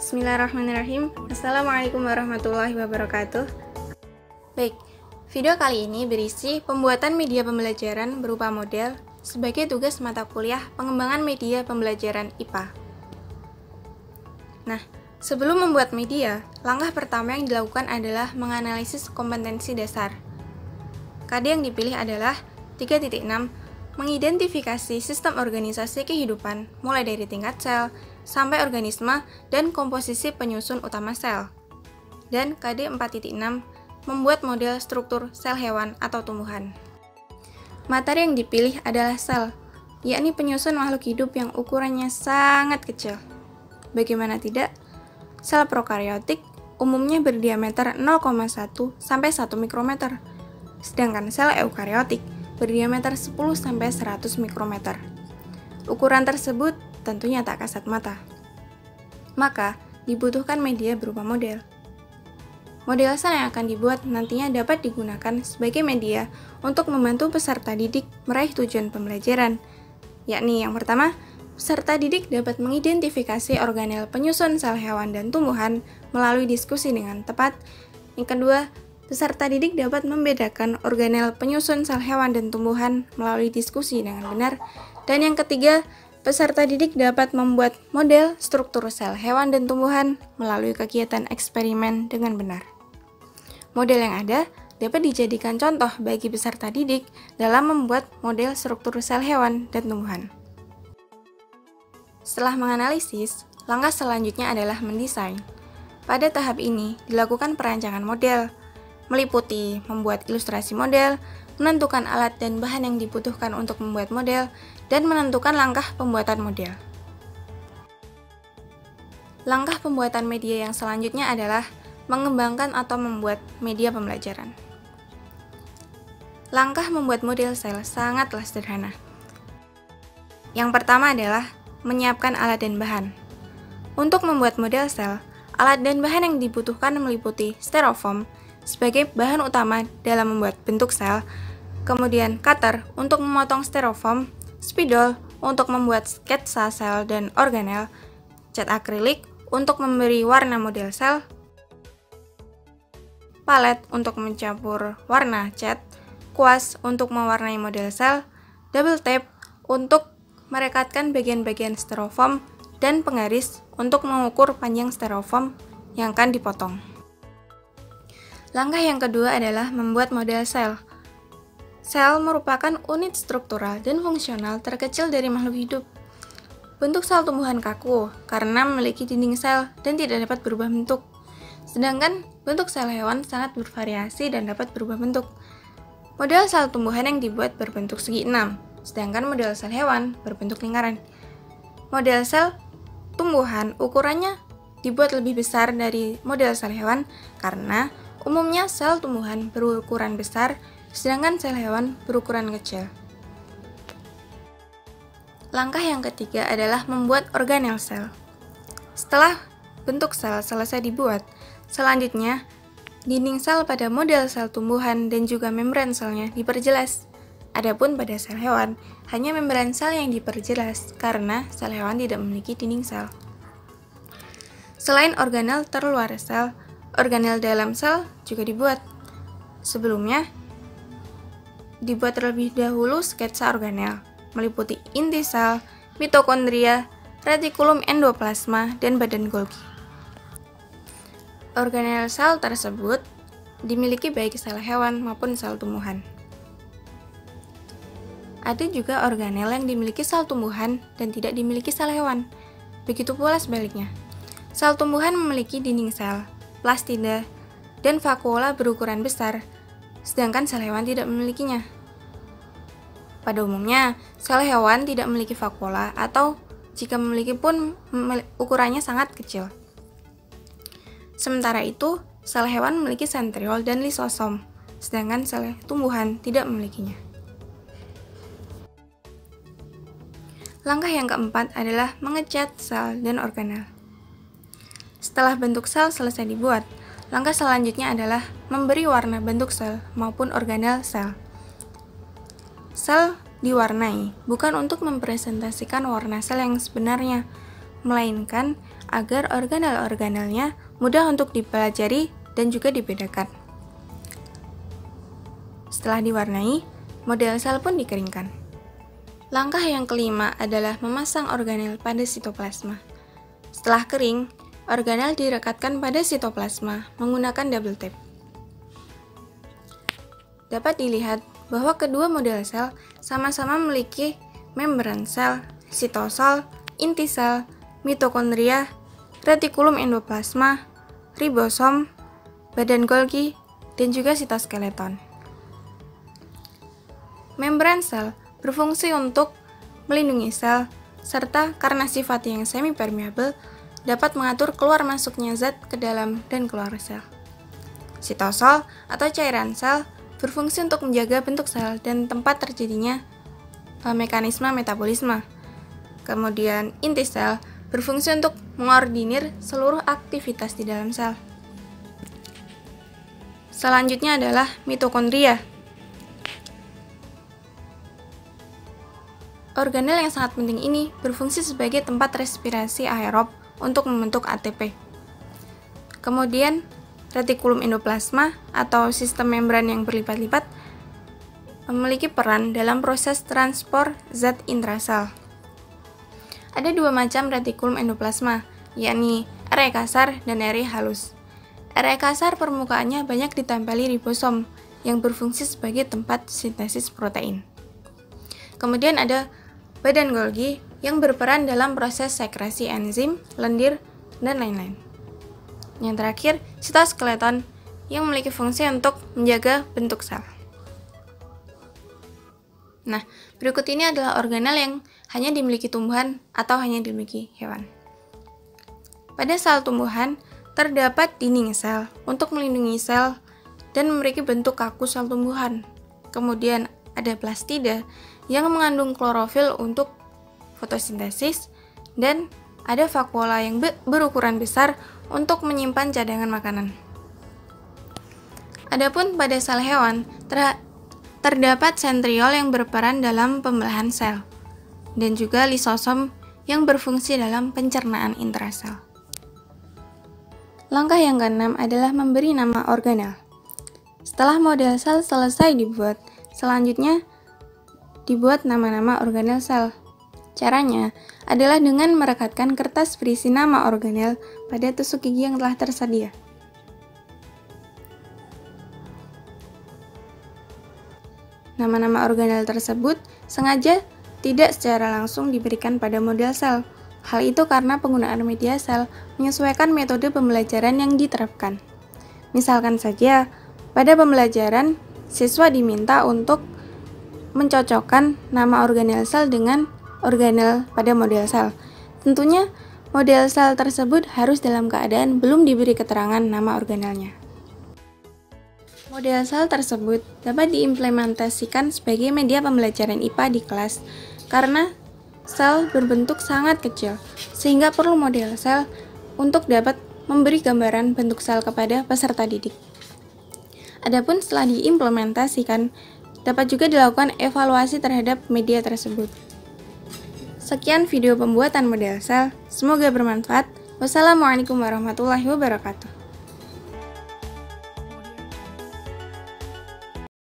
Bismillahirrahmanirrahim. Assalamualaikum warahmatullahi wabarakatuh. Baik, video kali ini berisi pembuatan media pembelajaran berupa model sebagai tugas mata kuliah pengembangan media pembelajaran IPA. Nah, sebelum membuat media, langkah pertama yang dilakukan adalah menganalisis kompetensi dasar. KD yang dipilih adalah 3.6, mengidentifikasi sistem organisasi kehidupan mulai dari tingkat sel sampai organisme dan komposisi penyusun utama sel. Dan KD 4.6, membuat model struktur sel hewan atau tumbuhan. Materi yang dipilih adalah sel, yakni penyusun makhluk hidup yang ukurannya sangat kecil. Bagaimana tidak? Sel prokaryotik umumnya berdiameter 0,1 sampai 1 mikrometer, sedangkan sel eukaryotik berdiameter 10 sampai 100 mikrometer. Ukuran tersebut tentunya tak kasat mata. Maka, dibutuhkan media berupa model. Model sel yang akan dibuat nantinya dapat digunakan sebagai media untuk membantu peserta didik meraih tujuan pembelajaran, yakni yang pertama, peserta didik dapat mengidentifikasi organel penyusun sel hewan dan tumbuhan melalui diskusi dengan tepat. Yang kedua, peserta didik dapat membedakan organel penyusun sel hewan dan tumbuhan melalui diskusi dengan benar. Dan yang ketiga, peserta didik dapat membuat model struktur sel hewan dan tumbuhan melalui kegiatan eksperimen dengan benar. Model yang ada dapat dijadikan contoh bagi peserta didik dalam membuat model struktur sel hewan dan tumbuhan. Setelah menganalisis, langkah selanjutnya adalah mendesain. Pada tahap ini dilakukan perancangan model, meliputi membuat ilustrasi model, menentukan alat dan bahan yang dibutuhkan untuk membuat model, dan menentukan langkah pembuatan model. Langkah pembuatan media yang selanjutnya adalah mengembangkan atau membuat media pembelajaran. Langkah membuat model sel sangatlah sederhana. Yang pertama adalah menyiapkan alat dan bahan. Untuk membuat model sel, alat dan bahan yang dibutuhkan meliputi styrofoam sebagai bahan utama dalam membuat bentuk sel, kemudian cutter untuk memotong styrofoam, spidol untuk membuat sketsa sel dan organel, cat akrilik untuk memberi warna model sel, palet untuk mencampur warna cat, kuas untuk mewarnai model sel, double tape untuk merekatkan bagian-bagian styrofoam, dan penggaris untuk mengukur panjang styrofoam yang akan dipotong. Langkah yang kedua adalah membuat model sel. Sel merupakan unit struktural dan fungsional terkecil dari makhluk hidup. Bentuk sel tumbuhan kaku karena memiliki dinding sel dan tidak dapat berubah bentuk. Sedangkan bentuk sel hewan sangat bervariasi dan dapat berubah bentuk. Model sel tumbuhan yang dibuat berbentuk segi 6, sedangkan model sel hewan berbentuk lingkaran. Model sel tumbuhan ukurannya dibuat lebih besar dari model sel hewan karena umumnya sel tumbuhan berukuran besar, sedangkan sel hewan berukuran kecil. Langkah yang ketiga adalah membuat organel sel. Setelah bentuk sel selesai dibuat, selanjutnya dinding sel pada model sel tumbuhan dan juga membran selnya diperjelas. Adapun pada sel hewan, hanya membran sel yang diperjelas karena sel hewan tidak memiliki dinding sel. Selain organel terluar sel, organel dalam sel juga dibuat. Sebelumnya, dibuat terlebih dahulu sketsa organel, meliputi inti sel, mitokondria, retikulum endoplasma, dan badan Golgi. Organel sel tersebut dimiliki baik sel hewan maupun sel tumbuhan. Ada juga organel yang dimiliki sel tumbuhan dan tidak dimiliki sel hewan. Begitu pula sebaliknya. Sel tumbuhan memiliki dinding sel, plastida, dan vakuola berukuran besar, sedangkan sel hewan tidak memilikinya. Pada umumnya, sel hewan tidak memiliki vakuola atau jika memiliki pun ukurannya sangat kecil. Sementara itu, sel hewan memiliki sentriol dan lisosom, sedangkan sel tumbuhan tidak memilikinya. Langkah yang keempat adalah mengecat sel dan organel. Setelah bentuk sel selesai dibuat, langkah selanjutnya adalah memberi warna bentuk sel maupun organel sel. Sel diwarnai bukan untuk mempresentasikan warna sel yang sebenarnya, melainkan agar organel-organelnya mudah untuk dipelajari dan juga dibedakan. Setelah diwarnai, model sel pun dikeringkan. Langkah yang kelima adalah memasang organel pada sitoplasma. Setelah kering, organel direkatkan pada sitoplasma menggunakan double tap. Dapat dilihat bahwa kedua model sel sama-sama memiliki membran sel, sitosol, inti sel, mitokondria, retikulum endoplasma, ribosom, badan Golgi, dan juga sitoskeleton. Membran sel berfungsi untuk melindungi sel, serta karena sifat yang semi-permeable, dapat mengatur keluar masuknya zat ke dalam dan keluar sel. Sitosol atau cairan sel berfungsi untuk menjaga bentuk sel dan tempat terjadinya mekanisme metabolisme. Kemudian inti sel berfungsi untuk mengordinir seluruh aktivitas di dalam sel. Selanjutnya adalah mitokondria. Organel yang sangat penting ini berfungsi sebagai tempat respirasi aerob untuk membentuk ATP. Kemudian, retikulum endoplasma atau sistem membran yang berlipat-lipat memiliki peran dalam proses transport zat intrasel. Ada dua macam retikulum endoplasma, yakni RE kasar dan RE halus. RE kasar permukaannya banyak ditempeli ribosom yang berfungsi sebagai tempat sintesis protein. Kemudian ada badan Golgi yang berperan dalam proses sekresi enzim, lendir, dan lain-lain. Yang terakhir, sitoskeleton yang memiliki fungsi untuk menjaga bentuk sel. Nah, berikut ini adalah organel yang hanya dimiliki tumbuhan atau hanya dimiliki hewan. Pada sel tumbuhan, terdapat dinding sel untuk melindungi sel dan memiliki bentuk kaku sel tumbuhan. Kemudian ada plastida yang mengandung klorofil untuk fotosintesis, dan ada vakuola yang berukuran besar untuk menyimpan cadangan makanan. Adapun pada sel hewan, terdapat sentriol yang berperan dalam pembelahan sel, dan juga lisosom yang berfungsi dalam pencernaan intrasel. Langkah yang keenam adalah memberi nama organel. Setelah model sel selesai dibuat, selanjutnya dibuat nama-nama organel sel. Caranya adalah dengan merekatkan kertas berisi nama organel pada tusuk gigi yang telah tersedia. Nama-nama organel tersebut sengaja tidak secara langsung diberikan pada model sel. Hal itu karena penggunaan media sel menyesuaikan metode pembelajaran yang diterapkan. Misalkan saja, pada pembelajaran, siswa diminta untuk mencocokkan nama organel sel dengan organel pada model sel. Tentunya, model sel tersebut harus dalam keadaan belum diberi keterangan nama organelnya. Model sel tersebut dapat diimplementasikan sebagai media pembelajaran IPA di kelas karena sel berbentuk sangat kecil, sehingga perlu model sel untuk dapat memberi gambaran bentuk sel kepada peserta didik. Adapun setelah diimplementasikan, dapat juga dilakukan evaluasi terhadap media tersebut. Sekian video pembuatan model sel, semoga bermanfaat. Wassalamualaikum warahmatullahi wabarakatuh.